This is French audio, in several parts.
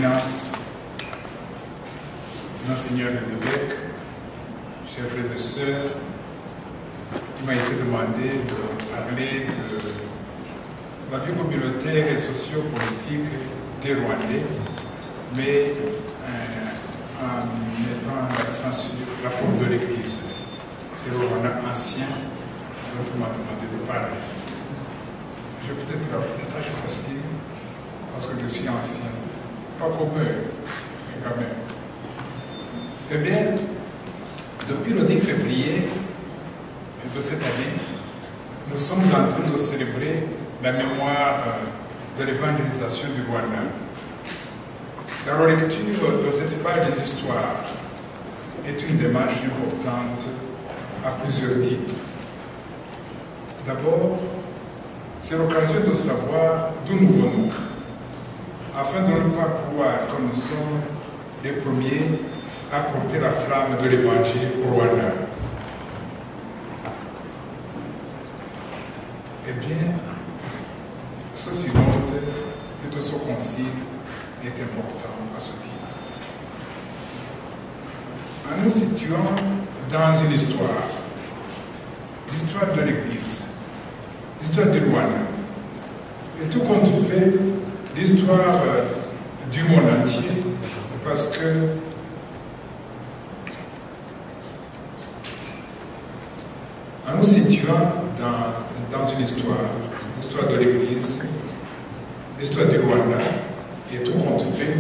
Éminence, Monseigneur les évêques, chers frères et sœurs, il m'a été demandé de parler de la vie communautaire et socio-politique des Rwandais, mais en mettant l'accent sur l'apport de l'Église. C'est le Rwanda ancien dont on m'a demandé de parler. Je vais peut-être avoir des tâches faciles parce que je suis ancien. Pas comme eux, mais quand même. Eh bien, depuis le 10 février de cette année, nous sommes en train de célébrer la mémoire de l'évangélisation du Rwanda. La relecture de cette page d'histoire est une démarche importante à plusieurs titres. D'abord, c'est l'occasion de savoir d'où nous venons, afin de ne pas croire que nous sommes les premiers à porter la flamme de l'évangile au Rwanda. Eh bien, ce synode, plutôt ce concile, est important à ce titre. En nous situant dans une histoire, l'histoire de l'Église, l'histoire du Rwanda, et tout compte fait, l'histoire du monde entier, parce que en nous situant dans une histoire, l'histoire de l'Église, l'histoire du Rwanda, et tout compte fait,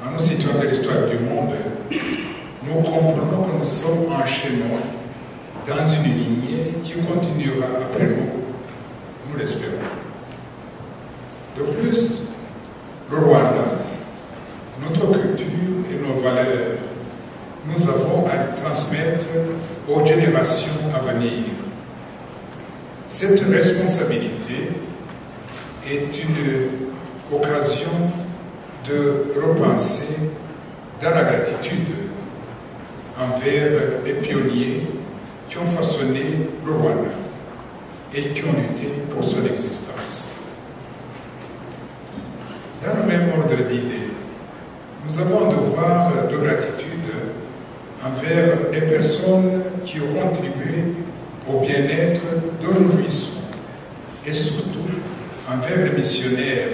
en nous situant dans l'histoire du monde, nous comprenons que nous sommes enchaînés dans une lignée qui continuera après nous, nous l'espérons. De plus, le Rwanda, notre culture et nos valeurs, nous avons à les transmettre aux générations à venir. Cette responsabilité est une occasion de repenser dans la gratitude envers les pionniers qui ont façonné le Rwanda et qui ont lutté pour son existence. Dans le même ordre d'idées, nous avons un devoir de gratitude envers les personnes qui ont contribué au bien-être dont nous jouissons et surtout envers les missionnaires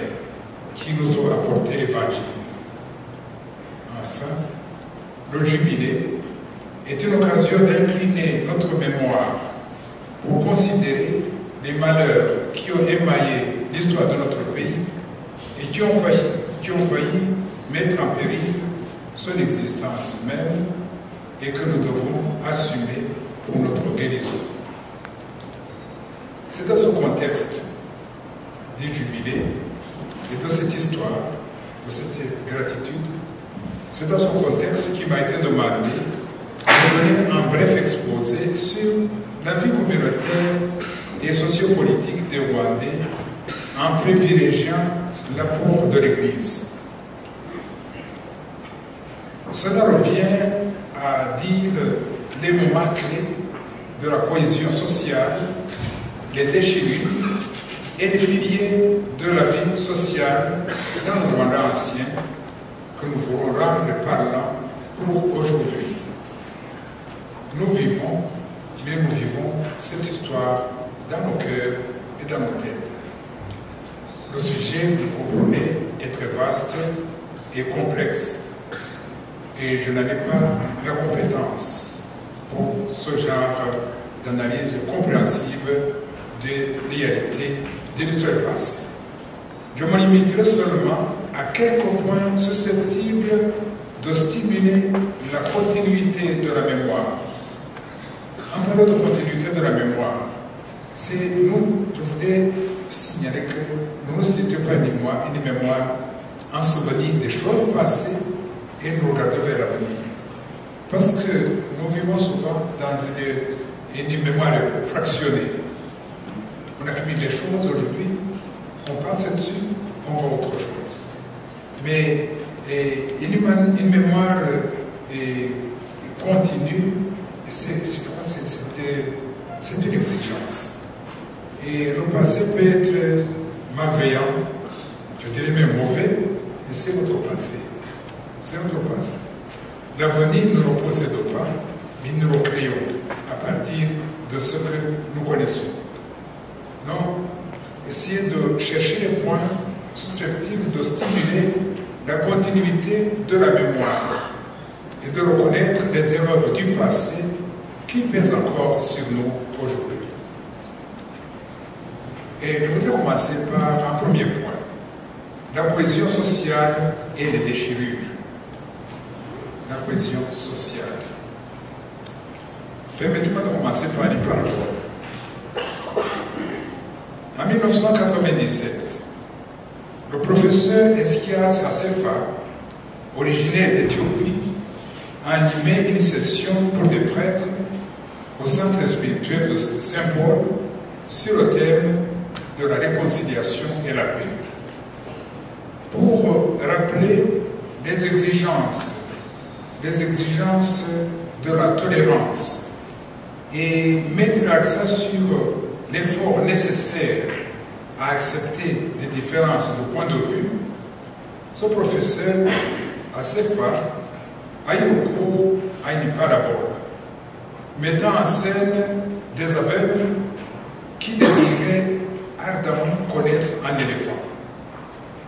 qui nous ont apporté l'Évangile. Enfin, le jubilé est une occasion d'incliner notre mémoire pour considérer les malheurs qui ont émaillé l'histoire de notre pays et qui ont failli mettre en péril son existence même et que nous devons assumer pour notre guérison. C'est dans ce contexte du jubilé et de cette histoire, de cette gratitude, c'est dans ce contexte qui m'a été demandé de donner un bref exposé sur la vie communautaire et sociopolitique des Rwandais en privilégiant l'apport de l'Église. Cela revient à dire les moments clés de la cohésion sociale, les déchirures et les piliers de la vie sociale dans le Rwanda ancien que nous voulons rendre parlant pour aujourd'hui. Nous vivons cette histoire dans nos cœurs et dans nos têtes. Le sujet, vous comprenez, est très vaste et complexe. Et je n'avais pas la compétence pour ce genre d'analyse compréhensive des réalités de l'histoire passée. Je me limiterai seulement à quelques points susceptibles de stimuler la continuité de la mémoire. En parlant de continuité de la mémoire, je voudrais signaler que nous ne situons pas une mémoire en souvenir des choses passées et nous regardons vers l'avenir. Parce que nous vivons souvent dans une mémoire fractionnée. On accumule des choses aujourd'hui, on passe dessus, on voit autre chose. Mais une mémoire continue, c'est une exigence. Et le passé peut être malveillant, je dirais même mauvais, mais c'est notre passé. C'est notre passé. L'avenir, nous ne le possédons pas, mais nous le créons à partir de ce que nous connaissons. Donc, essayez de chercher les points susceptibles de stimuler la continuité de la mémoire et de reconnaître les erreurs du passé qui pèsent encore sur nous aujourd'hui. Et je voudrais commencer par un premier point, la cohésion sociale et les déchirures. La cohésion sociale. Permettez-moi de commencer par une parabole. En 1997, le professeur Eskias Asefa, originaire d'Éthiopie, a animé une session pour des prêtres au centre spirituel de Saint-Paul sur le thème de la réconciliation et la paix, pour rappeler les exigences de la tolérance et mettre l'accent sur l'effort nécessaire à accepter des différences de point de vue. Ce professeur, Asefa, a eu recours à une parabole mettant en scène des aveugles qui désiraient ardemment connaître un éléphant.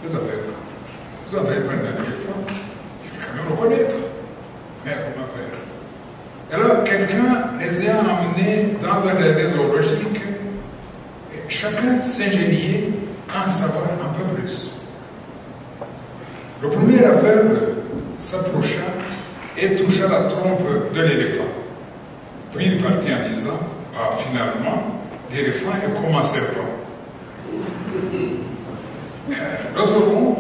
Les aveugles, vous entendez prendre un éléphant, il faut quand même le connaître. Mais comment faire? Alors, quelqu'un les a emmenés dans un jardin zoologique, et chacun s'ingéniait à en savoir un peu plus. Le premier aveugle s'approcha et toucha la trompe de l'éléphant. Puis il partit en disant, ah, finalement, l'éléphant est comme un serpent. Le second,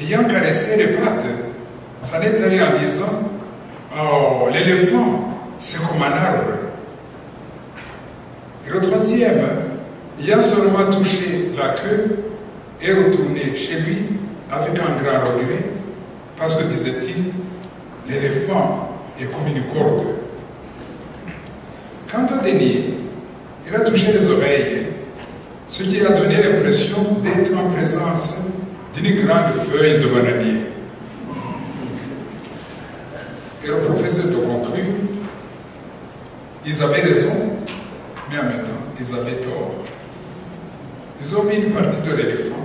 ayant caressé les pattes, s'en est allé en disant, oh, l'éléphant, c'est comme un arbre. Et le troisième, ayant seulement touché la queue, est retourné chez lui avec un grand regret, parce que, disait-il, l'éléphant est comme une corde. Quant au dernier, il a touché les oreilles, ce qui a donné l'impression d'être en présence d'une grande feuille de bananier. Et le professeur de conclure, ils avaient raison, mais en même temps, ils avaient tort. Ils ont mis une partie de l'éléphant,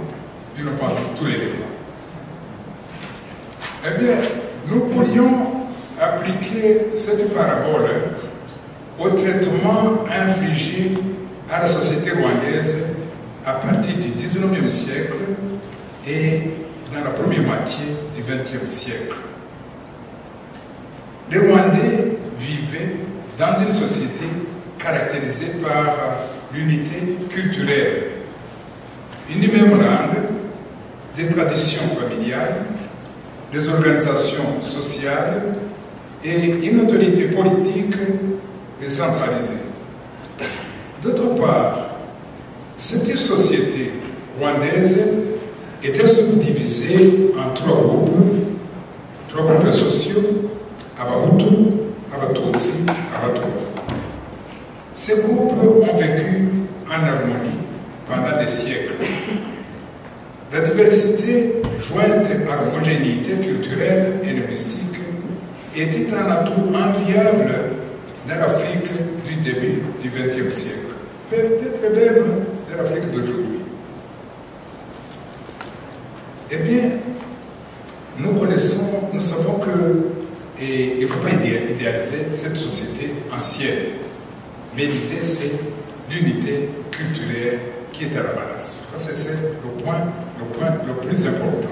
ils n'ont pas vu tout l'éléphant. Eh bien, nous pourrions appliquer cette parabole au traitement infligé à la société rwandaise à partir du 19e siècle et dans la première moitié du 20e siècle. Les Rwandais vivaient dans une société caractérisée par l'unité culturelle, une même langue, des traditions familiales, des organisations sociales et une autorité politique décentralisée. D'autre part, cette société rwandaise était subdivisée en trois groupes sociaux, Abahutu, Abatutsi, Abatwa. Ces groupes ont vécu en harmonie pendant des siècles. La diversité, jointe à l'homogénéité culturelle et linguistique, était un atout enviable dans l'Afrique du début du XXe siècle, peut-être même de l'Afrique d'aujourd'hui. Eh bien, nous savons que, et il ne faut pas idéaliser cette société ancienne, mais l'idée c'est l'unité culturelle qui est à la base. C'est le point le plus important.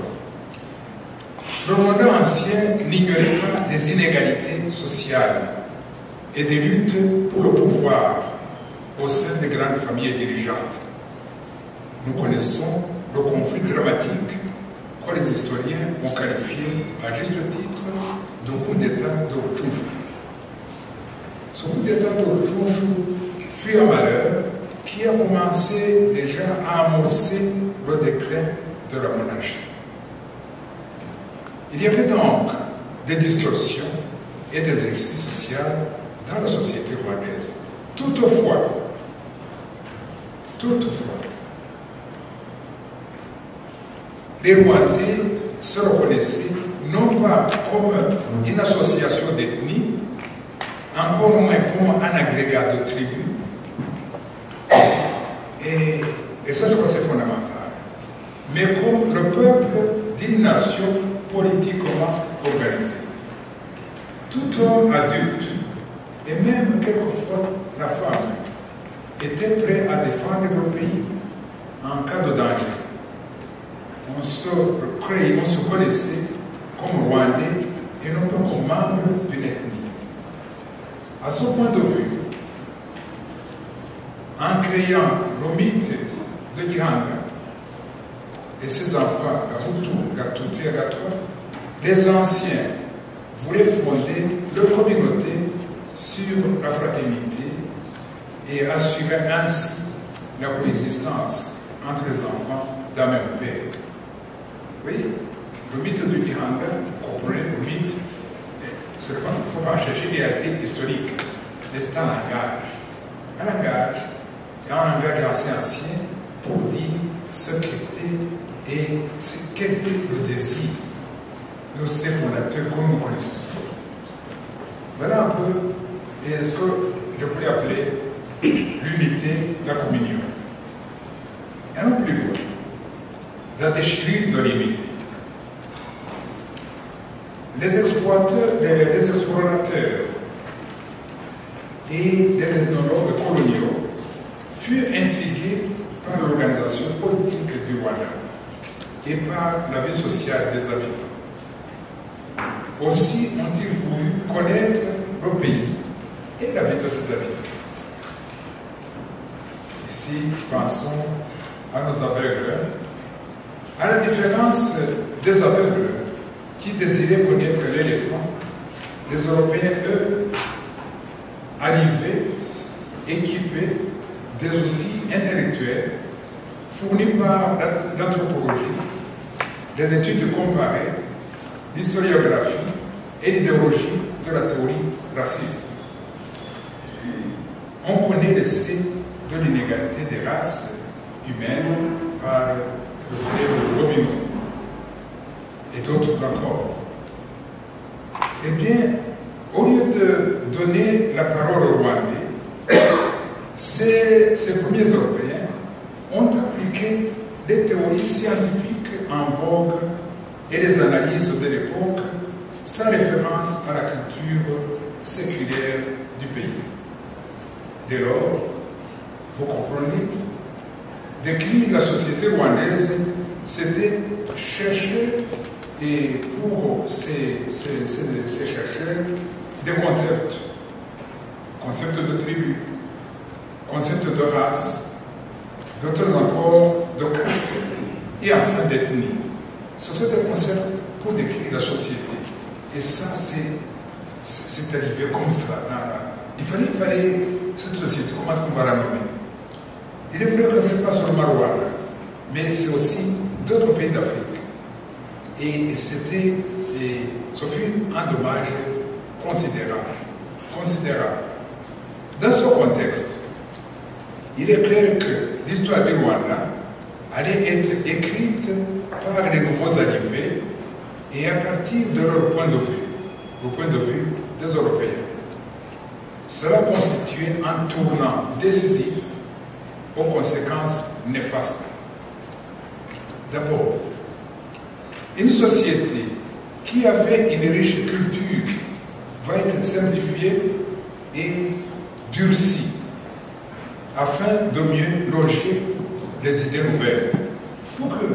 Le Rwanda ancien n'ignorait pas des inégalités sociales et des luttes pour le pouvoir au sein des grandes familles dirigeantes. Nous connaissons le conflit dramatique que les historiens ont qualifié à juste titre de coup d'État de Rutshushu. Ce coup d'État de Rutshushu fut un malheur qui a commencé déjà à amorcer le déclin de la monarchie. Il y avait donc des distorsions et des injustices sociales dans la société rwandaise. Toutefois, les Rwandais se reconnaissait non pas comme une association d'ethnie, encore moins comme un agrégat de tribus. Et ça, je crois que c'est fondamental. Mais comme le peuple d'une nation politiquement organisée. Tout homme adulte, et même quelquefois la femme, était prêt à défendre le pays en cas de danger. On se connaissait comme Rwandais et non pas comme membre d'une ethnie. À ce point de vue, en créant le mythe de Gihanga et ses enfants, Gahutu, Gatutsi et Gatwa, les anciens voulaient fonder leur communauté sur la fraternité et assurer ainsi la coexistence entre les enfants d'un même père. Oui, le mythe de Gihanga, vous comprenez, le mythe, il ne faut pas chercher des réalités historiques, mais c'est un langage. Un langage assez ancien pour dire ce qu'était et quel était le désir de ces fondateurs comme nous connaissons. Voilà un peu ce que je pourrais appeler l'unité, la communion. Et non plus loin, la déchirure de l'unité. Les explorateurs et les ethnologues coloniaux furent intrigués par l'organisation politique du Rwanda et par la vie sociale des habitants. Aussi ont-ils voulu connaître le pays et la vie de ses habitants. Ici, pensons à nos aveugles, à la différence des aveugles qui désiraient connaître l'éléphant. Les Européens, eux, arrivaient équipés des outils intellectuels fournis par l'anthropologie, les études comparées, l'historiographie et l'idéologie de la théorie raciste. On connaît les signes de l'inégalité des races humaines par le célèbre Robineau et d'autres encore. Eh bien, au lieu de donner la parole aux Rwandais, ces premiers Européens ont appliqué les théories scientifiques en vogue et les analyses de l'époque sans référence à la culture séculaire du pays. Dès lors, vous comprenez, décrire la société rwandaise, c'était chercher, et pour ces chercheurs, des concepts. Concepts de tribu, concepts de race, d'autres encore de caste, et enfin d'ethnie. Ce sont des concepts pour décrire la société. Et ça, c'est arrivé comme ça. Il fallait cette société, comment est-ce qu'on va la nommer? Il est vrai que ce n'est pas seulement le Rwanda, mais c'est aussi d'autres pays d'Afrique. Et ce fut un dommage considérable. Dans ce contexte, il est clair que l'histoire du Rwanda allait être écrite par les nouveaux arrivés et à partir de leur point de vue, le point de vue des Européens. Cela constituait un tournant décisif aux conséquences néfastes. D'abord, une société qui avait une riche culture va être simplifiée et durcie afin de mieux loger les idées nouvelles. Pour que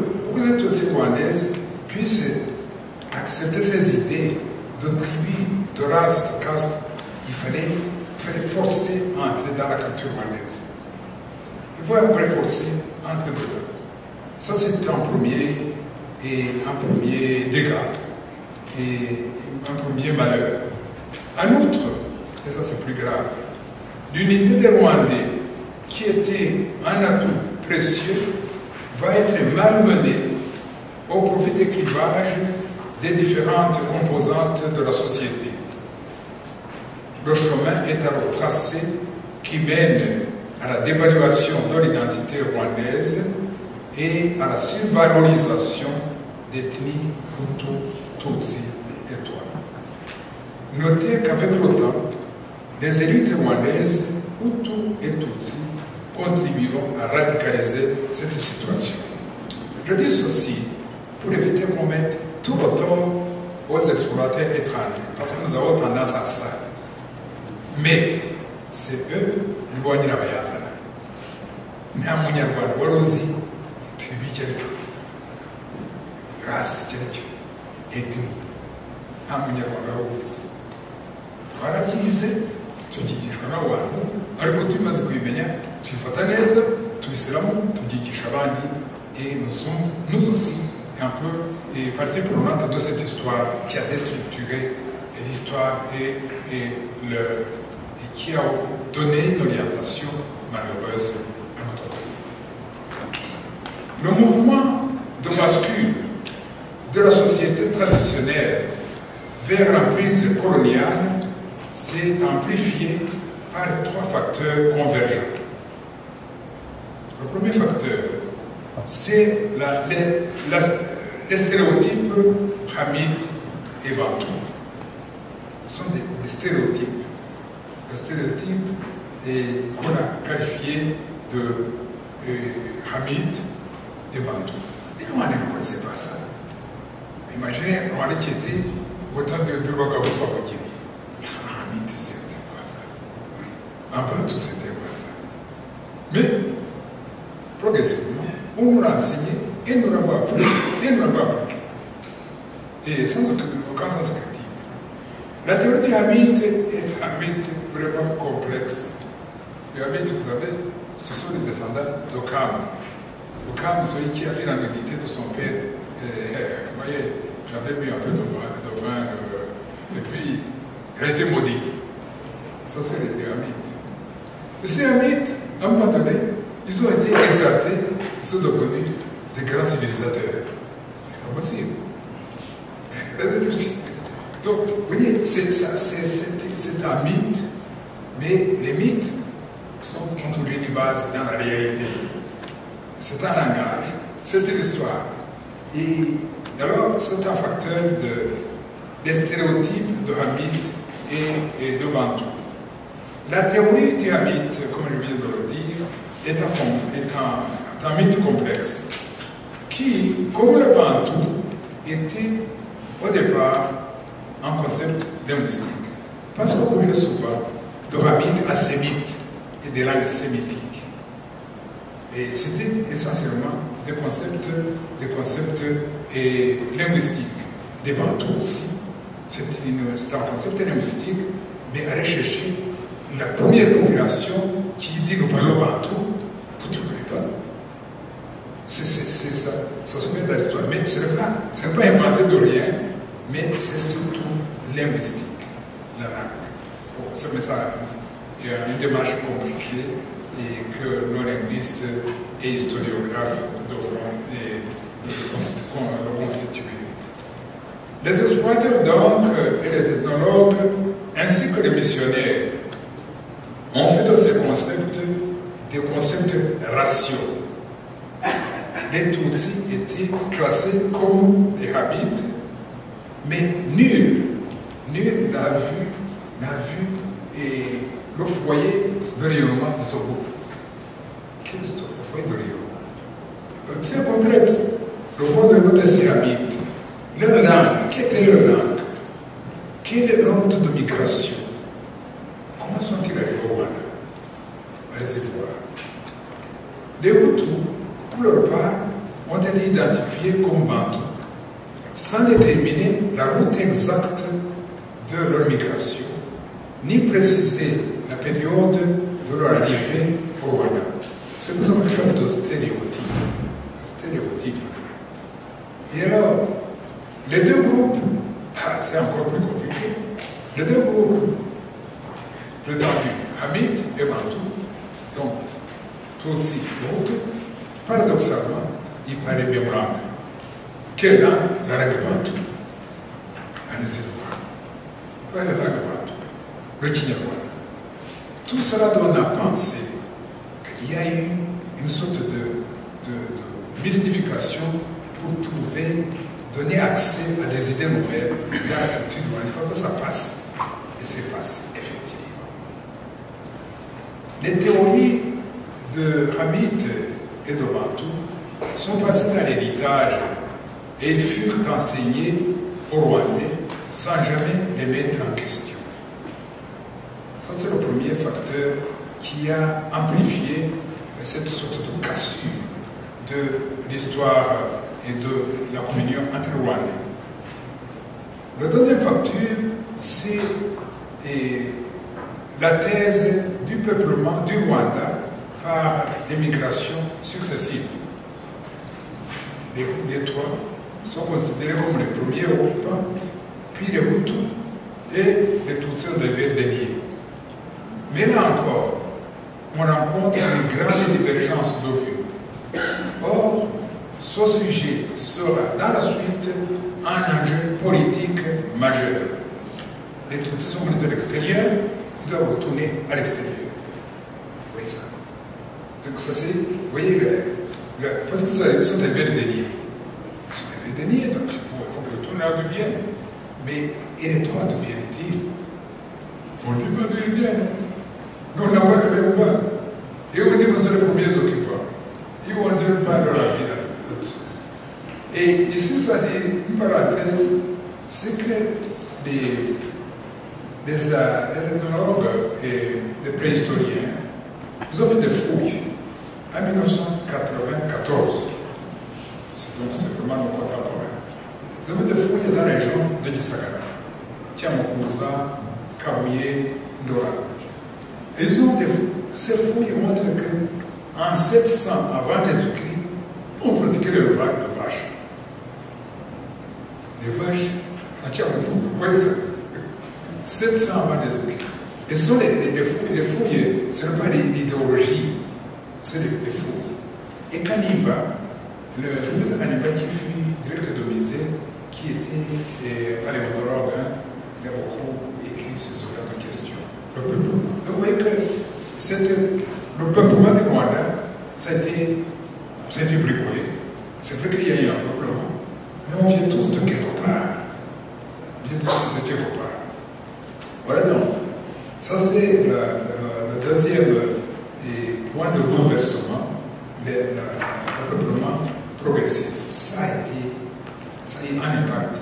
cette société rwandaise puisse accepter ces idées de tribu, de race, de caste, il fallait forcer à entrer dans la culture rwandaise. Il faut après forcer à entrer dedans. Ça, c'était un premier dégât et un premier malheur. En outre, et ça c'est plus grave, l'unité des Rwandais, qui était un atout précieux, va être malmenée au profit des clivages des différentes composantes de la société. Le chemin est alors tracé qui mène à la dévaluation de l'identité rwandaise et à la survalorisation d'ethnie Hutu, Tutsi et Twa. Notez qu'avec le temps, les élites rwandaises, Hutu et Tutsi, contribueront à radicaliser cette situation. Je dis ceci pour éviter qu'on mette tout le tort aux explorateurs étrangers, parce que nous avons tendance à ça. Mais c'est eux qui vont venir à Bayazana. Mais à Munyarwanda, Warozi, tribu Tchelcho, race Tchelcho, ethnie. À Munyarwanda, Warozi. Twarabyize, tubyigishwa n'abantu, ariko tumaze kubimenya, tubifata neza, tubishyiramo, tubyigisha abandi, et nous sommes, nous aussi, un peu partie prenante de cette histoire qui a déstructuré l'histoire et qui a donné une orientation malheureuse à notre pays. Le mouvement de bascule de la société traditionnelle vers l'emprise coloniale s'est amplifié par 3 facteurs convergents. Le premier facteur, c'est les stéréotypes hamites et bantous. Ce sont des stéréotypes. Les stéréotypes qu'on a qualifiés de hamites et bantous. Les Rwandais ne connaissaient pas ça. Imaginez un Rwandais qui était autant de Bagabou Babagiri. Un hamite, c'était pas ça. Un bantou, c'était pas ça. Mais, progressivement, on nous l'a enseigné et nous l'avons appris et nous l'avons appliqué. Et sans aucun sens critique. La théorie du hamite est un mythe vraiment complexe. Le hamite, vous savez, ce sont les descendants d'Okam. Okam, celui qui a fait la nudité de son père. Vous voyez, il avait mis un peu de vin et puis il a été maudit. Ça, c'est les hamites. Et ces hamites, à un moment donné, ils ont été exaltés, ils sont devenus des grands civilisateurs. C'est pas possible. Donc, vous voyez, c'est un mythe, mais les mythes ont toujours une base dans la réalité. C'est un langage, c'est une histoire. Et alors, c'est un facteur des stéréotypes de Hamite et de Bantou. La théorie du Hamite, comme je viens de le dire, est un mythe complexe qui, comme le Bantou, était au départ un concept linguistique. Parce qu'on parle souvent de Hamite à sémite et des langues sémitiques. Et c'était essentiellement des concepts linguistiques. Des Bantous aussi. C'est un concept linguistique, mais aller chercher la première population qui dit nous parlons Bantou, vous ne trouvez pas. C'est ça, ça se met dans l'histoire. Mais ce n'est pas inventé de rien, mais c'est surtout linguistique, la langue. Bon, mais ça, il y a une démarche compliquée et que nos linguistes et historiographes devront constituer. Les explorateurs donc et les ethnologues, ainsi que les missionnaires, ont fait de ces concepts des concepts raciaux. Les Tutsis étaient classés comme les Hamites, mais nul n'a vu le foyer de rayonnement de ce groupe. Quel est le foyer de rayonnement? Très complexe. Le foyer de rayonnement de ces Hamites. Leur langue, quelle était leur langue? Quel est l'ordre de migration? Comment sont-ils arrivés au Rwanda? Allez-y voir. Les Hutus, pour leur part, ont été identifiés comme Bantous, sans déterminer la route exacte de leur migration, ni préciser la période de leur arrivée au Rwanda. C'est pour ça qu'on parle de stéréotypes. Et alors, les deux groupes, c'est encore plus compliqué, les deux groupes prétendus, Hamite et Bantou, donc Tutsi et Hutu, paradoxalement, ils parlent même langue. Quelle langue? La langue Bantou. Allez-y voir. Ils parlent la langue Bantou. Le Kinyarwanda. Tout cela donne à penser qu'il y a eu une sorte de mystification pour trouver donner accès à des idées nouvelles dans la culture du monde. Il faut que ça passe. Et c'est passé, effectivement. Les théories de Hamid et de Bantou sont passées dans l'héritage et ils furent enseignés aux Rwandais sans jamais les mettre en question. Ça, c'est le premier facteur qui a amplifié cette sorte de cassure de l'histoire et de la communion entre les Rwandais. Le deuxième facteur, c'est la thèse du peuplement du Rwanda par des migrations successives. Les trois sont considérés comme les premiers occupants, puis les Hutus et les Tutsis de Verdenier. Mais là encore, on rencontre une grande divergence de vues. Or, ce sujet sera dans la suite un enjeu politique majeur. Les Tutsis sont venus de l'extérieur, ils doivent retourner à l'extérieur. Vous voyez ça? Donc ça c'est, vous voyez, parce qu'ils sont des Verdeniers. Ils sont des Verdeniers, donc il faut qu'ils retournent là d'où ils viennent. Mais, et les trois d'où viennent-ils? On ne dit pas d'où ils viennent. Nous, on n'a pas de même pas. Et on dit que c'est les premiers occupants. Ils vont dire pas de la vie. Et ici, soit une parenthèse, c'est que les ethnologues et les préhistoriens, ils ont fait des fouilles en 1994. Donc c'est vraiment nos contemporains. Ils ont fait des fouilles dans la région de Gisagara, Tiamokusa, Kabuye, Ndora. Ces fouilles montrent qu'en 700 avant Jésus-Christ, on pratiquait l'élevage de vaches. Les vaches, à Tiamokusa, vous voyez ça? 700 avant Jésus-Christ. Et ce sont les fouilles, ce n'est pas l'idéologie, c'est les fouilles. Et Kanimba, le musée Kanimba qui fut directeur de musée, qui était paléontologue, il a beaucoup écrit sur ce genre de questions. Le peuplement. Donc vous voyez que le peuplement du Rwanda, ça a été bricolé. C'est vrai qu'il y a eu un peuplement, mais on vient tous de quelque part. On vient tous de quelque part. Voilà donc. Ça c'est le deuxième point de bouleversement, le peuplement progressif. Ça a eu un impact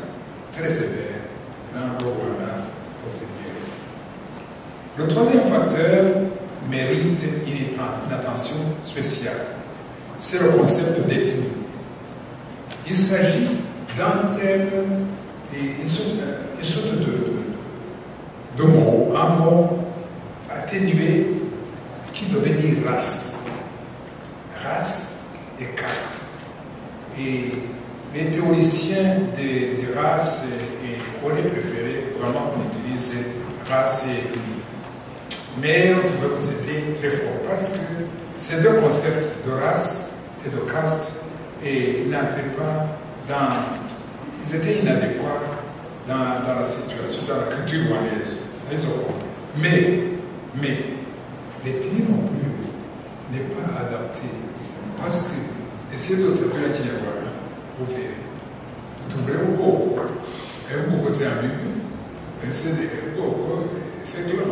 très sévère dans le Rwanda postérieur. Le troisième facteur mérite une attention spéciale. C'est le concept d'ethnie. Il s'agit d'un terme, une sorte de mot, un mot atténué qui devait dire race. Race et caste. Et les théoriciens des races auraient préféré vraiment qu'on utilise race et ethnie. Mais on trouve que c'était très fort parce que ces deux concepts de race et de caste n'entraient pas dans. Ils étaient inadéquats dans la situation, dans la culture rwandaise. Mais l'ethnie non plus n'est pas adaptée. Parce que, essayez de traduire la Kinyarwanda, vous verrez. Vous trouverez un Goko. Un Goko, c'est ambigu. C'est clair.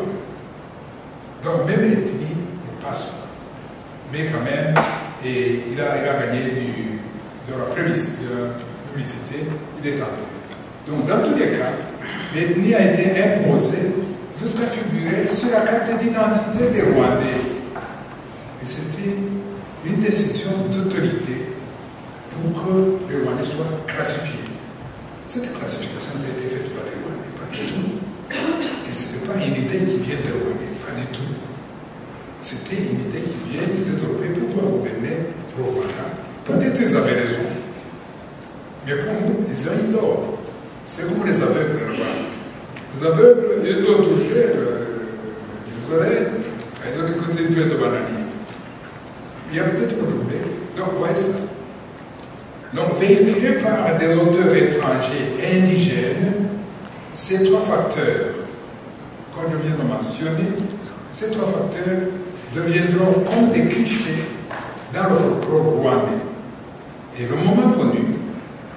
Donc, même l'ethnie ne passe pas. Mais quand même, il a gagné de la publicité, il est entré. Donc, dans tous les cas, l'ethnie a été imposée jusqu'à figurer sur la carte d'identité des Rwandais. Et c'était une décision d'autorité pour que les Rwandais soient classifiés. Cette classification n'a été faite par les Rwandais, pas du tout. Et ce n'est pas une idée qui vient des Rwandais, pas du tout. C'était une idée qui vient des Européens pour pouvoir gouverner le Rwanda. Peut-être qu'ils avaient raison. Mais pour nous, ils ont eu tort. C'est comme les aveugles là-bas. Les aveugles, ils ont touché les oreilles, ils ont écouté une fête de bananier. Il y a peut-être un problème. Donc, voyez ça. Donc, véhiculé par des auteurs étrangers et indigènes, ces trois facteurs, comme je viens de mentionner, ces trois facteurs deviendront comme des clichés dans le folklore rwandais. Et le moment venu,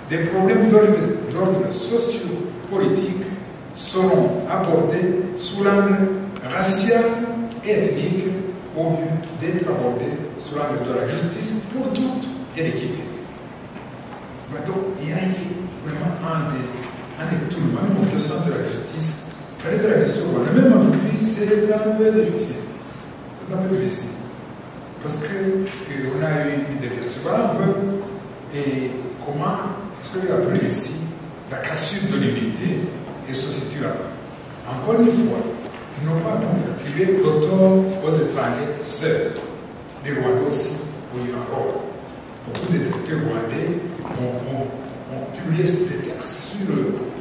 des problèmes d'ordre socio-politique seront abordés sous l'angle racial et ethnique au lieu d'être abordés sous l'angle de la justice pour toutes et l'équité. Donc, il y a vraiment un détournement, même au sein de la justice. Parler de la question, même aujourd'hui, c'est un peu difficile. C'est un peu difficile. Parce qu'on a eu une définition. Voilà un peu et comment est-ce qu'on appelle ici la cassure de l'unité et se situe là-bas. Encore une fois, ils n'ont pas donc attribué l'auteur aux étrangers seuls. Les Rwandais aussi ont eu un rôle. Beaucoup de détectives rwandais ont publié des textes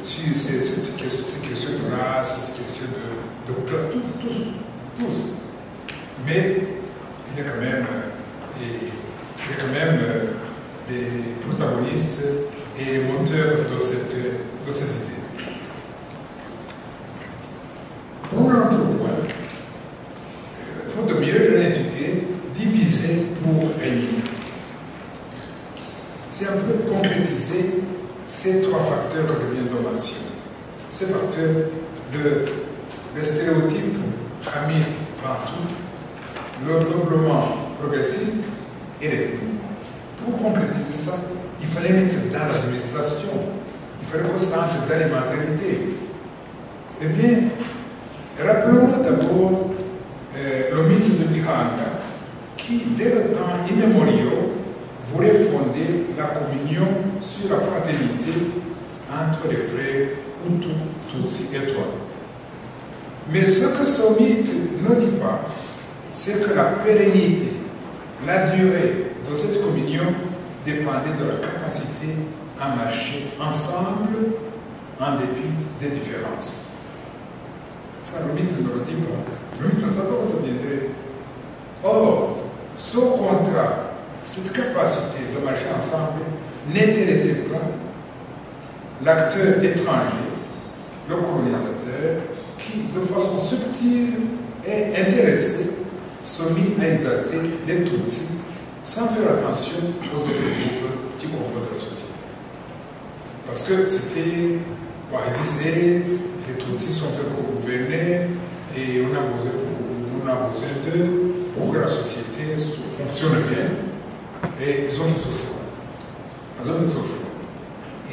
sur ces questions de race, ces questions de tous. Mais il y a quand même les protagonistes et les moteurs de ces idées. Pour un autre point, il faut de mieux l'identité divisée pour régner. C'est un peu concrétiser ces trois facteurs que je viens de mentionner. Ces facteurs, le stéréotype hamide partout, le peuplement progressif et l'ethnie. Pour concrétiser ça, il fallait mettre dans l'administration, il fallait qu'au centre dans les mentalités. Eh bien, rappelons d'abord le mythe de Gihanga, qui, dès le temps immémorial, voulait fonder la communion sur la fraternité entre les frères Hutu, Tutsi et Twa. Mais ce que ce mythe ne dit pas, c'est que la pérennité, la durée de cette communion dépendait de la capacité à marcher ensemble en dépit des différences. Ça, le mythe ne le dit pas. Le mythe ne sait pas où ça viendrait. Or, ce contrat, cette capacité de marcher ensemble n'intéressait pas l'acteur étranger, le colonisateur, qui, de façon subtile et intéressée, se mit à exalter les Tutsis sans faire attention aux autres groupes qui composent la société. Parce que c'était, il disait, les Tutsis sont faits pour gouverner et on a besoin d'eux pour que la société fonctionne bien. Et ils ont fait ce choix.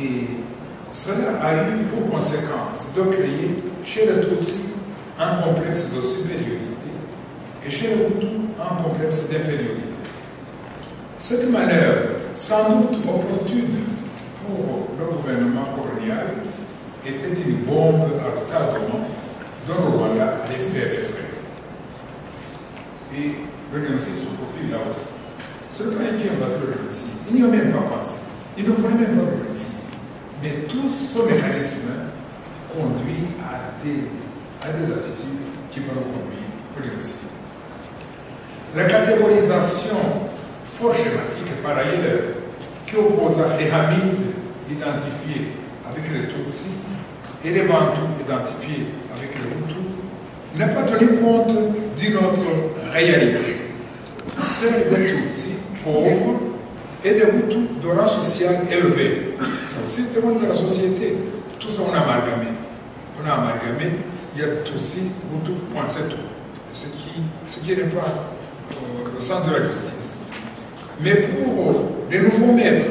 Et cela a eu pour conséquence de créer chez les Tutsis un complexe de supériorité et chez les Hutus un complexe d'infériorité. Cette manœuvre, sans doute opportune pour le gouvernement colonial, était une bombe à retardement dont le Rwanda allait faire les frais. Et le génocide se profile là aussi. Ceux qui ont battu le génocide, ils n'y ont même pas pensé. Ils ne prenaient même pas le génocide. Mais tout ce mécanisme conduit à des attitudes qui vont nous conduire au génocide. La catégorisation fort schématique, par ailleurs, qui opposa les Hamites identifiés avec les Tutsis et les Bantous identifiés avec les Hutus n'a pas tenu compte d'une autre réalité, celle des Tutsis pauvres et des Hutus de rang social élevé. C'est aussi le témoin de la société. Tout ça, on a amalgamé. Il y a Tutsis, Hutus, point, c'est tout. Ce qui n'est pas le centre de la justice. Mais pour les nouveaux maîtres,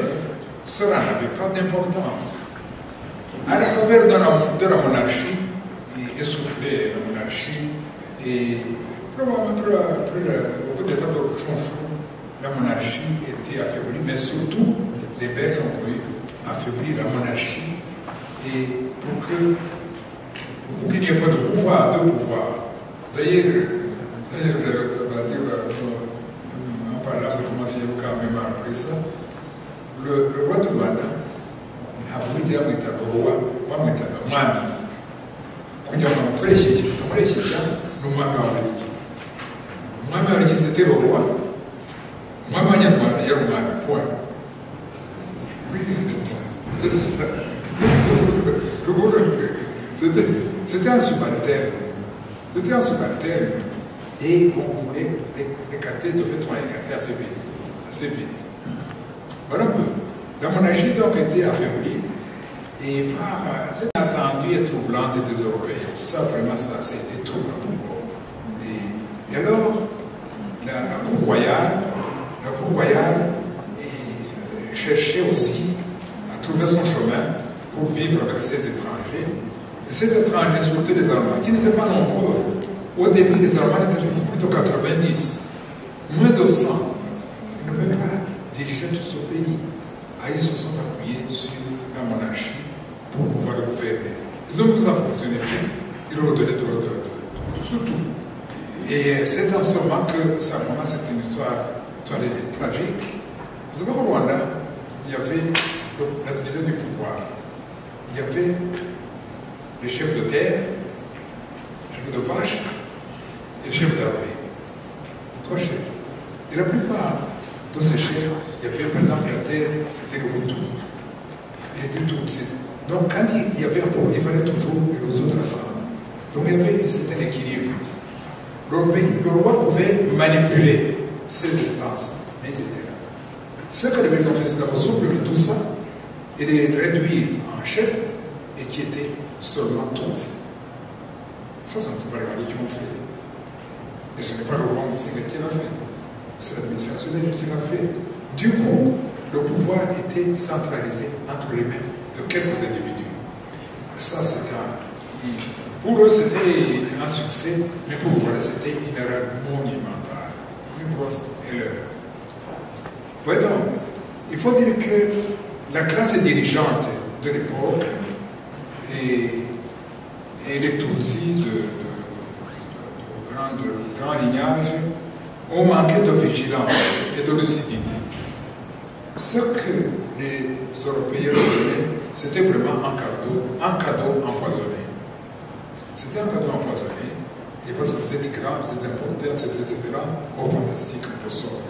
cela n'avait pas d'importance. À la faveur de la monarchie, essoufflée la monarchie, et après le coup d'État de Chonchou, la monarchie était affaiblie, mais surtout, les Belges ont voulu affaiblir la monarchie, et pour qu'il n'y ait pas de pouvoir, D'ailleurs, ça va dire, on parle avec commencer quand même après ça, le roi de Rwanda a voulu dire le roi, Mwami, kugira ngo amutoresheje n'umwami w'Amerika. Umwami w'Amerika c'était le roi, umwami w'Abanyarwanda yari umwami, point. Oui, c'est ça. C'était un subalterne. C'était un subalterne. Et on voulait l'écarter, de fait, on l'a écarté assez vite. Voilà un peu. La monarchie donc était affaiblie et par cette inattendue et troublante des Européens. Ça, vraiment, ça a été troublant pour moi. Et alors, la cour royale cherchait aussi à trouver son chemin pour vivre avec ces étrangers. Et ces étrangers, surtout les Allemands, qui n'étaient pas nombreux. Au début, les Allemands étaient plutôt 90. Moins de 100. Ils ne pouvaient pas diriger tout ce pays. Ils se sont appuyés sur la monarchie pour pouvoir le gouverner. Ils ont tous ça fonctionné bien. Ils leur ont donné tout sur tout. Et c'est en ce moment que ça vraiment c'est une histoire tragique. Vous savez qu'au Rwanda, il y avait la division du pouvoir. Il y avait les chefs de terre, les chefs de vache et les chefs d'armée. 3 chefs. Et la plupart de ces chefs, il y avait par exemple la terre, c'était le Hutu et du Tutsi. Donc quand il y avait un problème, il fallait toujours les résoudre ensemble. Donc il y avait un certain équilibre. Le roi pouvait manipuler ces instances, mais ils étaient là. Ce que les Belges ont fait, c'est d'avoir supprimé tout ça et les réduire en chef et qui était seulement Tutsi. Ça, ce n'est pas les Mali qui ont fait. Et ce n'est pas le roi qui l'a fait. C'est l'administration qui l'a fait. Du coup, le pouvoir était centralisé entre les mains de quelques individus. Ça, c'était pour eux, c'était un succès, mais pour eux, c'était une erreur monumentale, une grosse erreur. Ouais, donc, il faut dire que la classe dirigeante de l'époque et les Tutsis de grand lignage ont manqué de vigilance et de lucidité. Ce que les Européens donnaient, c'était vraiment un cadeau empoisonné. C'était un cadeau empoisonné, et parce que vous êtes grand, vous êtes important, c'était grand, oh fantastique, on ressort,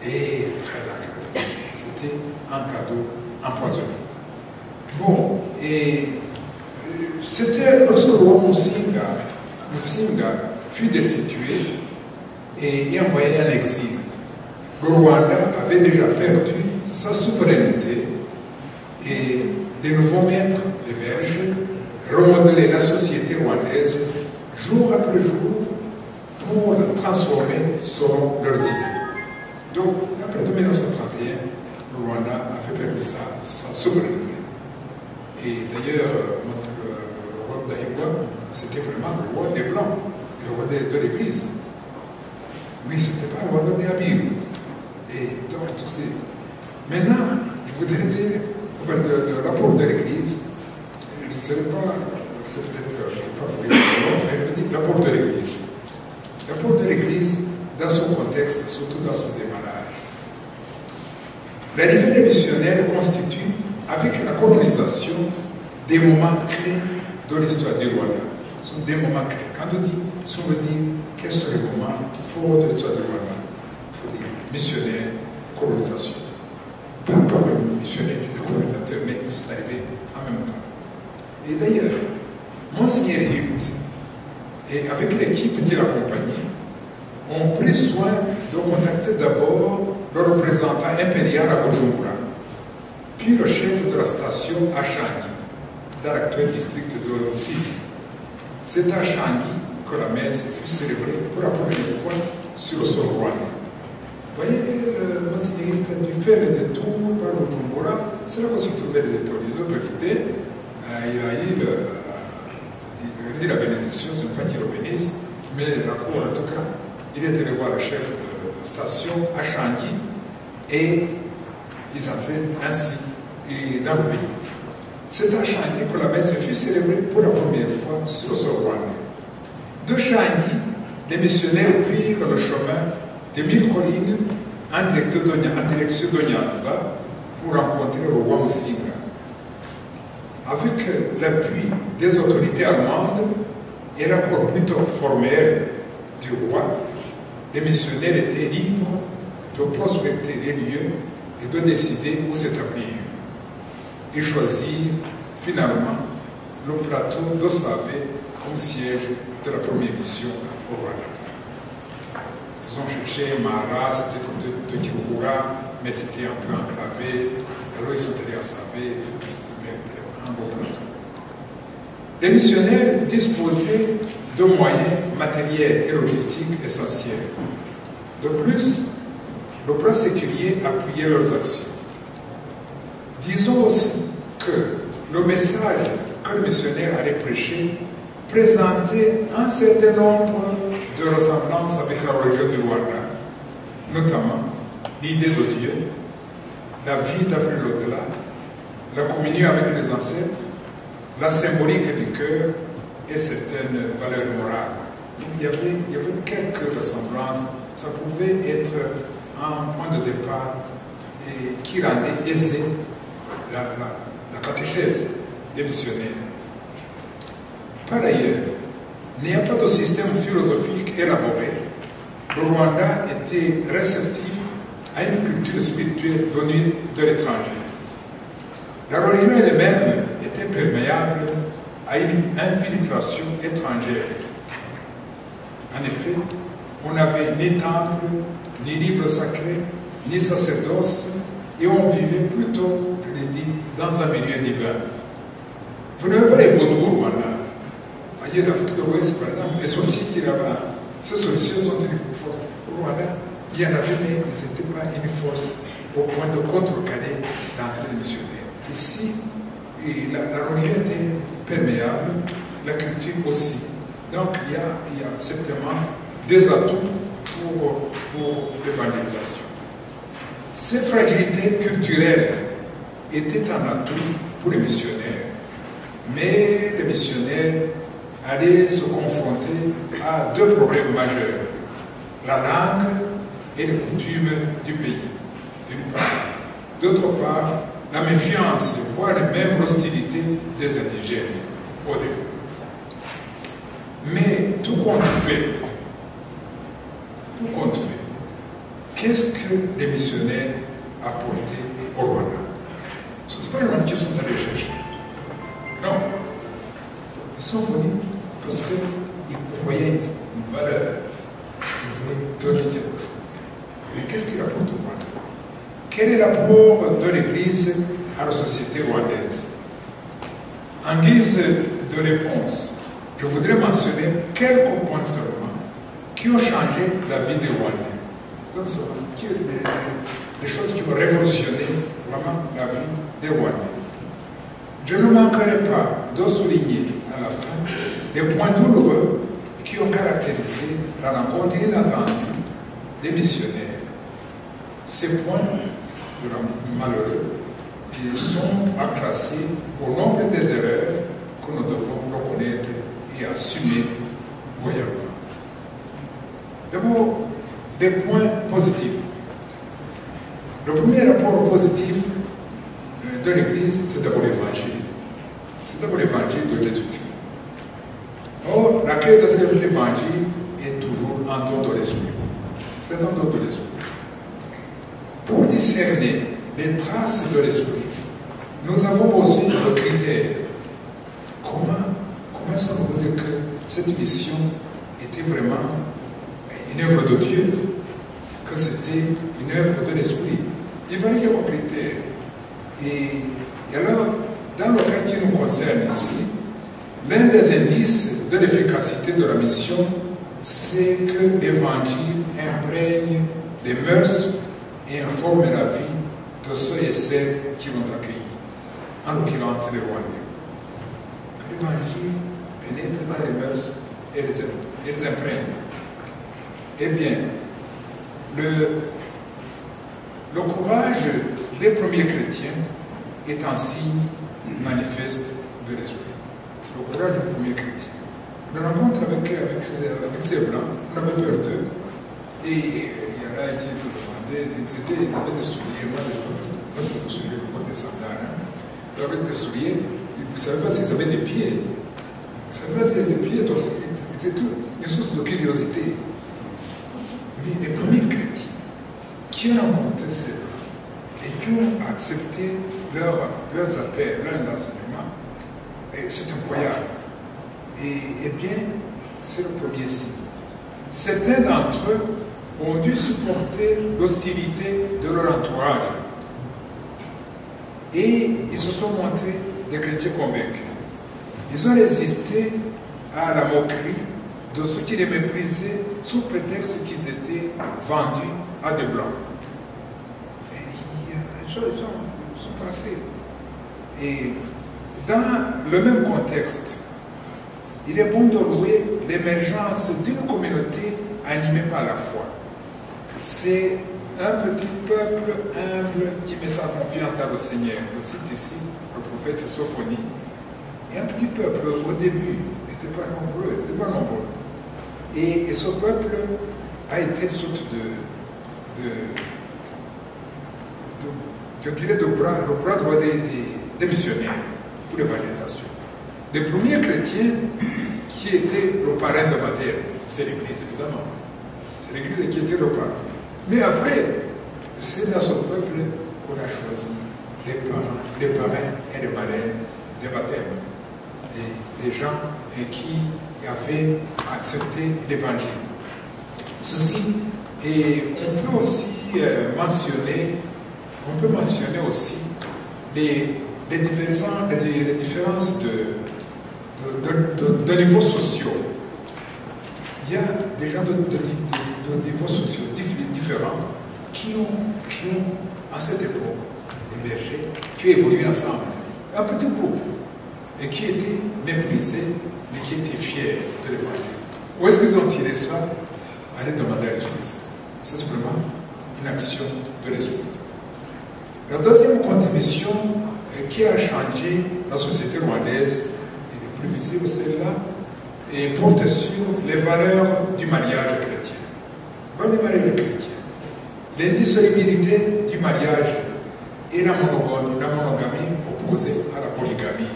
et très dangereux. C'était un cadeau empoisonné. Bon, et c'était lorsque le roi Musinga fut destitué et envoyé en exil. Le Rwanda avait déjà perdu sa souveraineté et les nouveaux maîtres, les Belges, remodelaient la société rwandaise jour après jour pour la transformer selon leurs idées. Donc, après 1931, le Rwanda avait perdu sa souveraineté. Et d'ailleurs, le roi d'Aïwa, c'était vraiment le roi des Blancs, le roi de l'Église. Oui, ce n'était pas le roi des Abiru. Et donc, tout c'est. Maintenant, je voudrais dire de l'apport de l'Église. Je ne sais pas, c'est peut-être pas vous mais je veux dire l'apport de l'Église. L'apport de l'Église dans son contexte, surtout dans son démarrage. L'arrivée des missionnaires constitue, avec la colonisation, des moments clés de l'histoire du Rwanda. Ce sont des moments clés. Quand on dit, si on veut dire quels sont les moments forts de l'histoire du Rwanda, il faut dire missionnaires, colonisation. Pas que les missionnaires étaient des colonisateurs, mais ils sont arrivés en même temps. Et d'ailleurs, Monseigneur Hirt, et avec l'équipe qui l'accompagnait, ont pris soin de contacter d'abord le représentant impérial à Bujumbura, puis le chef de la station à Changi, dans l'actuel district de City. C'est à Changi que la messe fut célébrée pour la première fois sur le sol rwandais. Vous voyez, le Monseigneur Hirt a dû faire le détour par Bujumbura, c'est là qu'on se trouvait les autorités. Il a eu la bénédiction, ce n'est pas qu'il le bénisse, mais la cour, en tout cas, il est allé voir le chef de station à Changi et ils entraient ainsi dans le pays. C'est à Changi que la messe fut célébrée pour la première fois sur le sol rwandais. De Changi, les missionnaires prirent le chemin des 1000 collines en direction de Nyanza pour rencontrer le roi Musinga. Avec l'appui des autorités allemandes et l'accord plutôt formel du roi, les missionnaires étaient libres de prospecter les lieux et de décider où s'établir. Ils choisirent finalement le plateau d'Osavé comme siège de la première mission au Rwanda. Ils ont cherché Mara, c'était comme de Kirugura, mais c'était un peu enclavé. Alors ils sont allés en Sambé, un bon plateau. Les missionnaires disposaient de moyens matériels et logistiques essentiels. De plus, le plan séculier appuyait leurs actions. Disons aussi que le message que le missionnaire allait prêcher présentait un certain nombre de ressemblances avec la religion du Rwanda, notamment l'idée de Dieu, la vie d'après l'au-delà, la communion avec les ancêtres, la symbolique du cœur et certaines valeurs morales. Il y avait quelques ressemblances. Ça pouvait être un point de départ et qui rendait aisée la catéchèse des missionnaires. Par ailleurs, il n'y a pas de système philosophique élaboré. Le Rwanda était réceptif à une culture spirituelle venue de l'étranger. La religion elle-même était perméable à une infiltration étrangère. En effet, on n'avait ni temple, ni livre sacré, ni sacerdoce, et on vivait plutôt, je l'ai dit, dans un milieu divin. Vous n'avez pas les vaudous au Rwanda. Voyez l'Afrique de l'Ouest, par exemple, les sorciers qui là-bas, ces sorciers sont une force. Au Rwanda, il y en avait, mais ils n'étaient pas une force au point de contrecarrer l'entrée des missionnaires. Ici, la religion était perméable, la culture aussi. Donc, il y a certainement des atouts pour l'évangélisation. Ces fragilités culturelles étaient un atout pour les missionnaires. Mais les missionnaires allaient se confronter à deux problèmes majeurs. La langue et les coutumes du pays, d'une part. D'autre part, la méfiance, voire même l'hostilité des indigènes au début. Mais tout compte fait, qu'est-ce que les missionnaires apportaient au Rwanda? Ce n'est pas les gens qui sont allés chercher. Non. Ils sont venus parce qu'ils croyaient une valeur. Ils voulaient donner quelque chose. Mais qu'est-ce qu'ils apportent au Rwanda? Quel est l'apport de l'Église à la société rwandaise? En guise de réponse, je voudrais mentionner quelques points seulement qui ont changé la vie des Rwandais. Donc, des choses qui ont révolutionné vraiment la vie des Rwandais. Je ne manquerai pas de souligner à la fin les points douloureux qui ont caractérisé la rencontre inattendue des missionnaires. Ces points malheureux ils sont à classer au nombre des erreurs que nous devons reconnaître et assumer voyamment. D'abord, des points positifs. Le premier rapport positif de l'Église, c'est d'abord l'Évangile. C'est d'abord l'Évangile de Jésus-Christ. Or, l'accueil de cet Évangile est toujours un don de l'Esprit. C'est un don de l'Esprit. Pour discerner les traces de l'Esprit, nous avons besoin de critères. Comment est-ce qu'on peut dire que cette mission était vraiment une œuvre de Dieu, que c'était une œuvre de l'Esprit? Il fallait quelques critères. Et alors, dans le cas qui nous concerne ici, l'un des indices de l'efficacité de la mission, c'est que l'Évangile imprègne les mœurs et informe la vie de ceux et celles qui l'ont accueilli, en l'occurrence les Rwandais. L'Évangile pénètre dans les mœurs et les imprègne. Eh bien, le courage des premiers chrétiens est un signe manifeste de l'Esprit. Le courage des premiers chrétiens. La rencontre avec ces blancs, on avait peur d'eux. Et il y en a qui se demandaient, ils avaient des souliers, moi je porte des souliers, je porte des sandales. Ils avaient des souliers, ils ne savaient pas s'ils avaient des pieds. Ils ne savaient pas s'ils avaient des pieds, donc c'était une source de curiosité. Mais les premiers chrétiens qui ont rencontré ces blancs et qui ont accepté leurs appels, leurs enseignements, c'est incroyable. Et bien, c'est le premier signe. Certains d'entre eux ont dû supporter l'hostilité de leur entourage. et ils se sont montrés des chrétiens convaincus. Ils ont résisté à la moquerie de ceux qui les méprisaient sous prétexte qu'ils étaient vendus à des blancs. Et les gens sont passés. Et dans le même contexte, il est bon de louer l'émergence d'une communauté animée par la foi. C'est un petit peuple humble qui met sa confiance dans le Seigneur. Je cite ici le prophète Sophonie. Et un petit peuple, au début, n'était pas nombreux. Et ce peuple a été une sorte de bras droit des missionnaires pour l'évangélisation. Les premiers chrétiens qui étaient le parrain de baptême, c'est l'Église, évidemment. C'est l'Église qui était le parrain. Mais après, c'est dans ce peuple qu'on a choisi les parrains et les marraines des baptêmes. Des gens qui avaient accepté l'Évangile. Ceci, et on peut aussi mentionner aussi les différences de niveaux sociaux. Il y a des gens de niveaux sociaux différents qui ont, à cette époque, émergé, qui ont évolué ensemble. Un petit groupe, et qui étaient méprisés, mais qui étaient fiers de l'Évangile. Où est-ce qu'ils ont tiré ça? Allez demander à l'Esprit Saint. C'est simplement une action de l'Esprit. La deuxième contribution qui a changé la société rwandaise, et le plus visible celle-là, et porte sur les valeurs du mariage chrétien. Le mariage chrétien. L'indissolubilité du mariage et la monogamie opposée à la polygamie.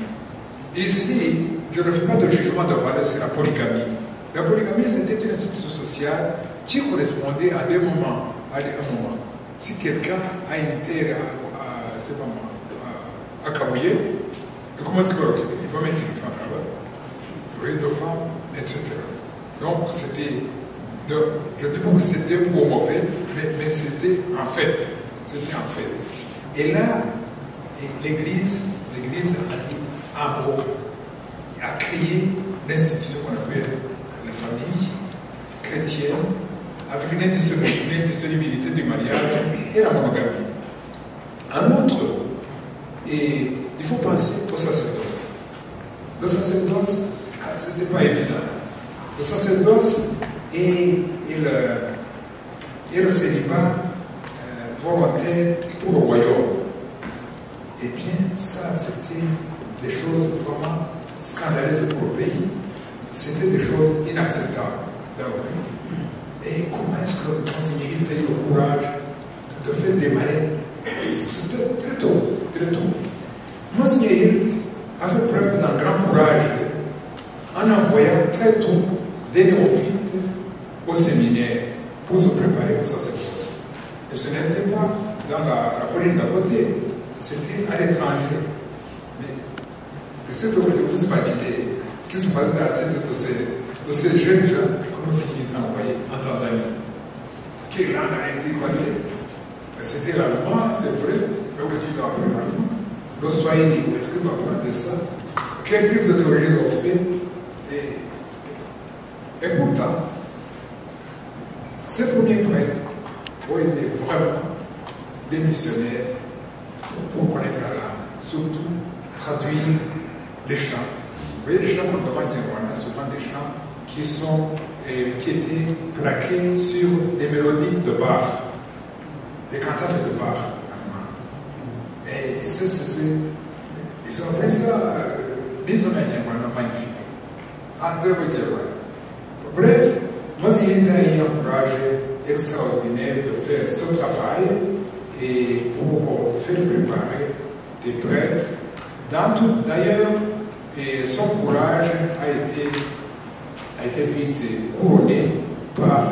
Ici, je ne fais pas de jugement de valeur sur la polygamie. La polygamie, c'était une institution sociale qui correspondait à un moment. Si quelqu'un a une terre à Kabouye, comment est-ce qu'il va l'occuper? Il va mettre une femme là-bas, il va mettre deux femmes, etc. Donc, c'était, je ne dis pas que c'était pour mauvais, mais c'était en fait. C'était en fait. Et là, l'Église a dit, en gros, a créé l'institution qu'on appelle la famille chrétienne avec une indissolubilité du mariage et la monogamie. En outre, et il faut penser au sacerdoce. Le sacerdoce, ce n'était pas évident. Le sacerdoce et le célibat volontaire pour le royaume. Eh bien, ça, c'était des choses vraiment scandaleuses pour le pays. C'était des choses inacceptables dans le pays. Et comment est-ce que le conseiller a eu le courage de faire démarrer? C'était très tôt, très tôt. Monseigneur Hirt avait preuve d'un grand courage en envoyant très tôt des néophytes au séminaire pour se préparer au sacerdoce. Et ce n'était pas dans la colline d'à côté, c'était à l'étranger. Mais c'est que vous imaginez ce qui se passe dans la tête de ces jeunes gens, comment c'est qu'ils étaient envoyés en Tanzanie. Quelle langue a été parlée? C'était l'allemand, c'est vrai, mais où est-ce qu'ils ont appris l'allemand? Le swahili, où est-ce qu'ils ont appris ça? Quel type de théologie ils ont fait? Et pourtant, ces premiers prêtres ont été vraiment des missionnaires pour connaître la langue, surtout traduire les chants. Vous voyez, les chants qu'on travaille en Rwanda, souvent des chants qui étaient plaqués sur les mélodies de Bach, les cantates de Bach. Et ils ont appris ça, ils ont été magnifiques. Ah, très beau dialogue. Bref, moi, il y a eu un projet extraordinaire de faire ce travail et pour faire préparer des prêtres. D'ailleurs, son courage a été vite couronné par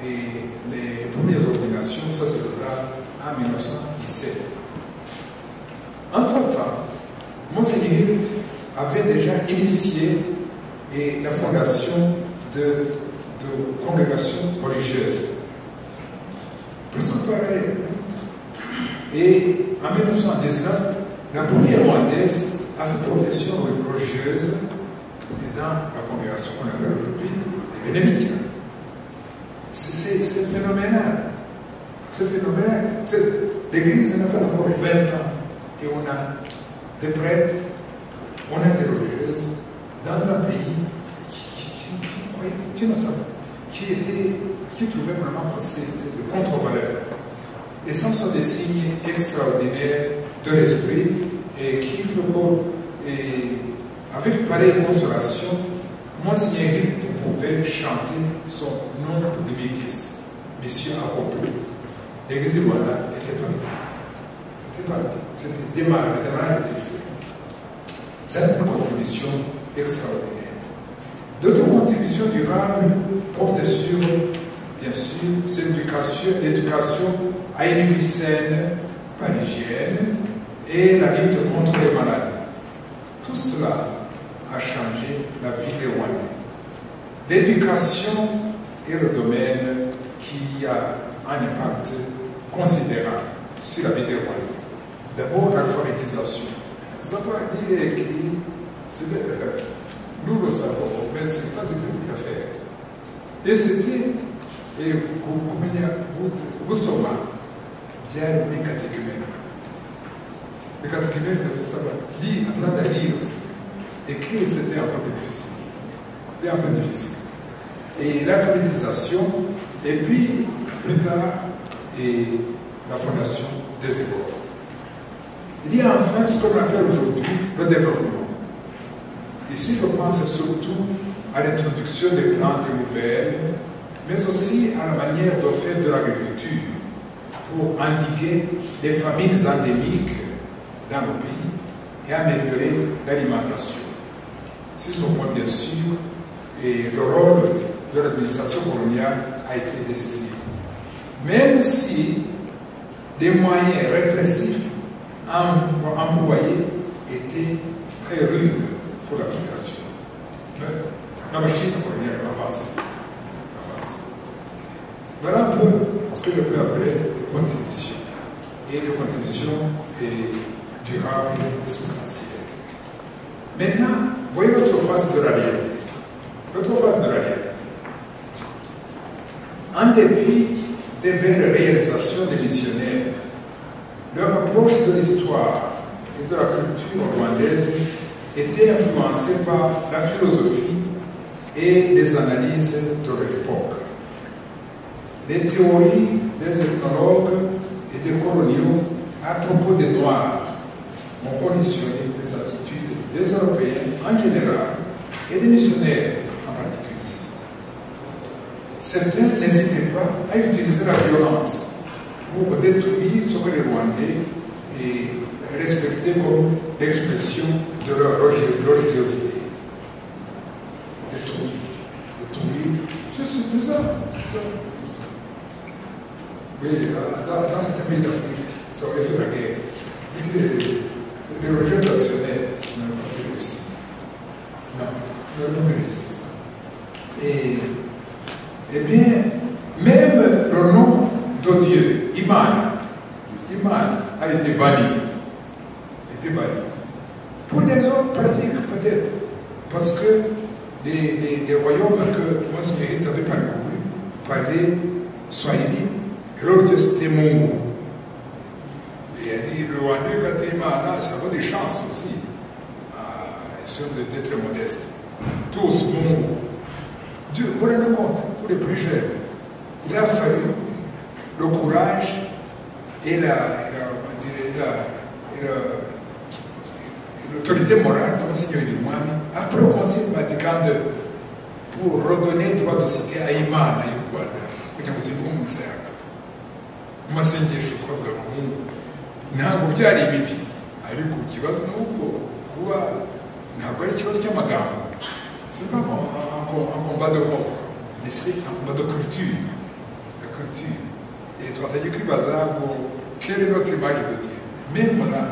les premières ordinations sacerdotales en 1917. Entre-temps, Monseigneur Hirt avait déjà initié la fondation de congrégations religieuses. Plus en parallèle. Et en 1919, La première rwandaise a fait profession religieuse et dans la congrégation qu'on appelle aujourd'hui les bénémites. C'est phénoménal. C'est phénoménal. L'Église n'a pas encore 20 ans et on a des prêtres, on a des religieuses dans un pays qui trouvait vraiment que c'était de contre-valeurs. Et ce sont des signes extraordinaires de l'esprit et qui feront, avec pareille consolation, Monseigneur Hilt pouvait chanter son nom de métis, mission accomplie. L'église voilà était partie. C'était parti. C'était démarré, le démarrage était fait. C'est une contribution extraordinaire. D'autres contributions durables portent sur, bien sûr, l'éducation à une vie saine par l'hygiène et la lutte contre les maladies. Tout cela a changé la vie des Rwandais. L'éducation est le domaine qui a un impact considérable sur la vie des Rwandais. D'abord, l'alphabétisation. Ça va dire écrit, nous le savons, mais ce n'est pas une petite affaire. Et c'était, vous sommes, j'ai une catéchumène. Les catéchumènes devaient savoir lire, apprendre à lire aussi. Écrire, c'était un peu difficile. C'était un peu difficile. Et l'alphabétisation, et puis, plus tard, et la fondation des écoles. Il y a enfin ce qu'on appelle aujourd'hui le développement. Ici, je pense surtout à l'introduction des plantes nouvelles, mais aussi à la manière de faire de l'agriculture pour endiguer les famines endémiques dans le pays et améliorer l'alimentation. Si son point, bien sûr, et le rôle de l'administration coloniale a été décisif. Même si les moyens répressifs employés étaient très rudes pour la population. La machine coloniale avance. Voilà un peu ce que je peux appeler des contributions. Et des contributions durables et substantielles. Maintenant, voyez l'autre face de la réalité. L'autre face de la réalité. En dépit des belles réalisations des missionnaires, leur approche de l'histoire et de la culture rwandaise était influencée par la philosophie et les analyses de l'époque. Les théories des ethnologues et des coloniaux à propos des Noirs ont conditionné les attitudes des Européens en général et des missionnaires en particulier. Certains n'hésitaient pas à utiliser la violence pour détruire ce que les Rwandais respectaient comme l'expression de leur religiosité. Détruire. C'était ça. Oui, dans certains pays d'Afrique, ça aurait fait la guerre. Les religieux traditionnels n'ont pas réussi. Non, ils n'ont pas réussi ça. Et bien, même le nom de Dieu, Iman a été banni. Pour des autres pratiques, peut-être, parce que les royaumes que Monseigneur Hilt avait parcouru parlaient Swahili, et l'autre Dieu c'était Mungu. Et il a dit, le Rwandais, quand il m'a là, ça vaut des chances aussi, d'être modeste. Tous, Mungu. Dieu, vous vous rendez compte, pour les plus jeunes, il a fallu le courage et l'autorité morale de Monseigneur Ilimwami après le Conseil Vatican II pour redonner droit de cité à Imana y'u Rwanda kugira ngo tuve mu musaka mu masengesho kuvuga ngo ntabwo byari bibi ariko ikibazo ni uko kuba ntabwo ari ikibazo cy'amagambo c'est pas un combat de corps mais c'est un combat de culture. La culture. Et twatangiye kwibaza ngo quelle est notre image de Dieu. Même là,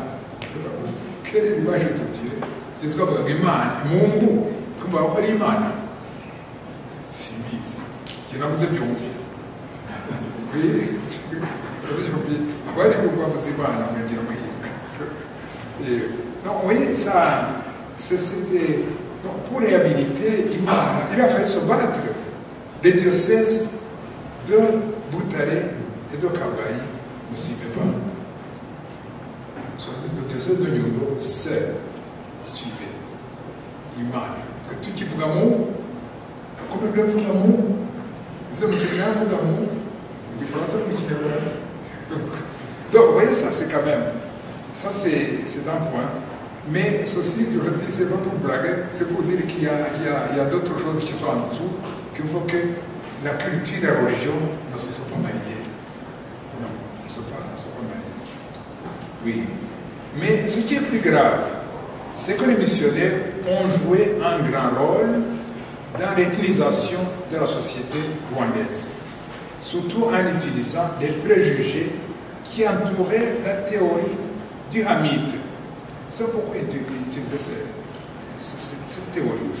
quelle est l'image de Dieu? C'est twavuga ngo Imana, Mungu, twumva ko ari Imana. Simbizi. Je navuze byombi. Oui, abari ko bavuze Imana mwagira amahirwe. Donc, vous voyez, ça, c'était... Donc, pour réhabiliter, il a fallu se battre. Les diocèses de Boutaré et de Kabaï ne suivaient pas. Le diocèse de Nyundo seul suivait. Imana. Que tout qui vous amour, comme le vous amour, les hommes c'est bien vous amour, les Français vous dites donc, vous voyez, ça c'est quand même, ça c'est un point. Mais ceci, je le dis, c'est pas pour blaguer, c'est pour dire qu'il y a d'autres choses qui sont en dessous, qu'il faut que la culture et la religion ne se sont pas mariées. Non, ne sont pas mariées. Oui. Mais ce qui est plus grave, c'est que les missionnaires ont joué un grand rôle dans l'utilisation de la société rwandaise, surtout en utilisant les préjugés qui entouraient la théorie du Hamid. C'est pourquoi ils utilisaient cette théorie.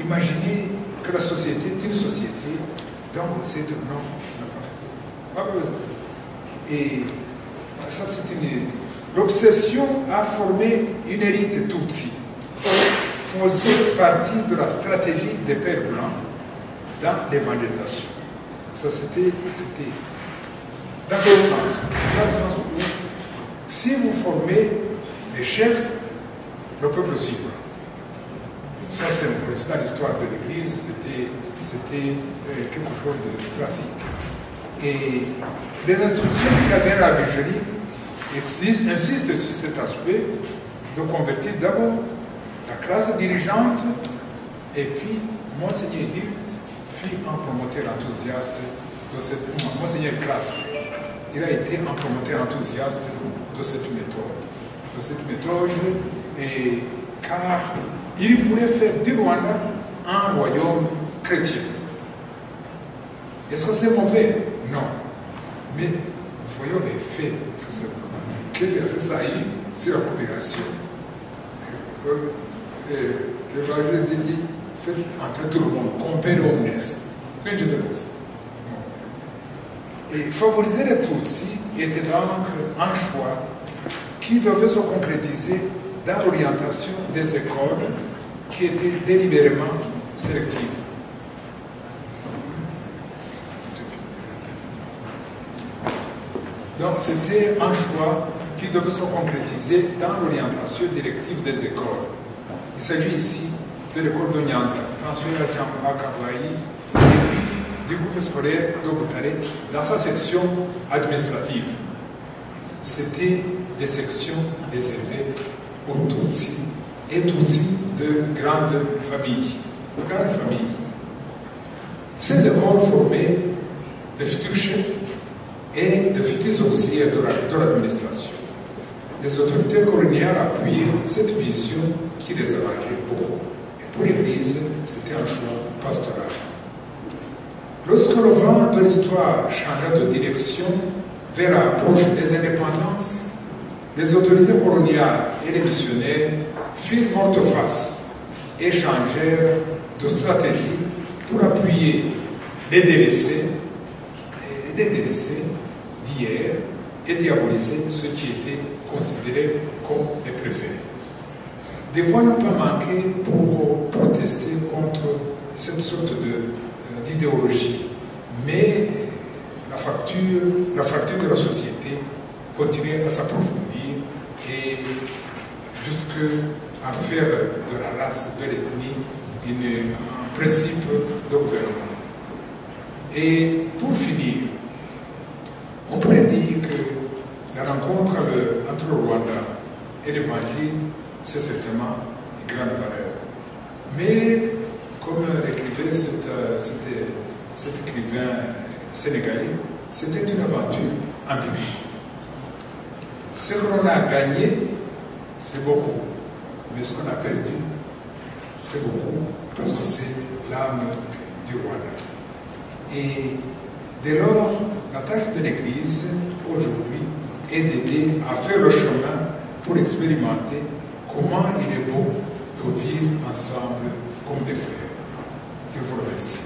Imaginez que la société est une société, donc c'est non, on n'a pas fait ça. Et ça, c'est une... L'obsession a formé une élite tutsi, faisait partie de la stratégie des pères blancs dans l'évangélisation. Ça, c'était dans quel sens? Dans le sens où, si vous formez des chefs, le peuple suivra. Ça, c'est dans l'histoire de l'Église, c'était quelque chose de classique. Et les instructions du cardinal Lavigérie insistent sur cet aspect de convertir d'abord la classe dirigeante, et puis Monseigneur Hirt fut un promoteur enthousiaste de cette... Monseigneur Classe, il a été un promoteur enthousiaste de cette méthode. Et car il voulait faire du Rwanda un royaume chrétien. Est-ce que c'est mauvais? Non. Mais voyons les faits, tout simplement. Quel effet ça a eu sur la population? L'évangile dit, faites entrer tout le monde, compère omnes. Mais je sais pas. Et favoriser les Tutsis était donc un choix qui devait se concrétiser dans l'orientation des écoles qui étaient délibérément sélectives. Donc c'était un choix qui devait se concrétiser dans l'orientation directive des écoles. Il s'agit ici de l'école de Nyanza, transférée à Kabaï, et puis du groupe scolaire de Boutaré, dans sa section administrative. C'était des sections réservées aux Tutsis et Tutsis de grandes familles. Ces écoles formaient de futurs chefs et de futurs auxiliaires de l'administration. Les autorités coloniales appuyaient cette vision qui les arrangeait beaucoup. Et pour l'Église, c'était un choix pastoral. Lorsque le vent de l'histoire changea de direction vers l'approche des indépendances, les autorités coloniales et les missionnaires firent volte-face et changèrent de stratégie pour appuyer les délaissés d'hier et diaboliser ceux qui étaient considérés comme les préférés. Des voix n'ont pas manqué pour protester contre cette sorte d'idéologie, mais la fracture de la société continuait à s'approfondir et jusqu'à faire de la race, de l'ethnie, un principe de gouvernement. Et pour finir, on pourrait dire que la rencontre entre le Rwanda et l'Évangile, c'est certainement une grande valeur. Mais, comme l'écrivait cet écrivain sénégalais, c'était une aventure ambiguë. Ce qu'on a gagné, c'est beaucoup. Mais ce qu'on a perdu, c'est beaucoup, parce que c'est l'âme du Rwanda. Et dès lors, la tâche de l'Église, aujourd'hui, est d'aider à faire le chemin pour expérimenter comment il est beau de vivre ensemble comme des frères. Je vous remercie.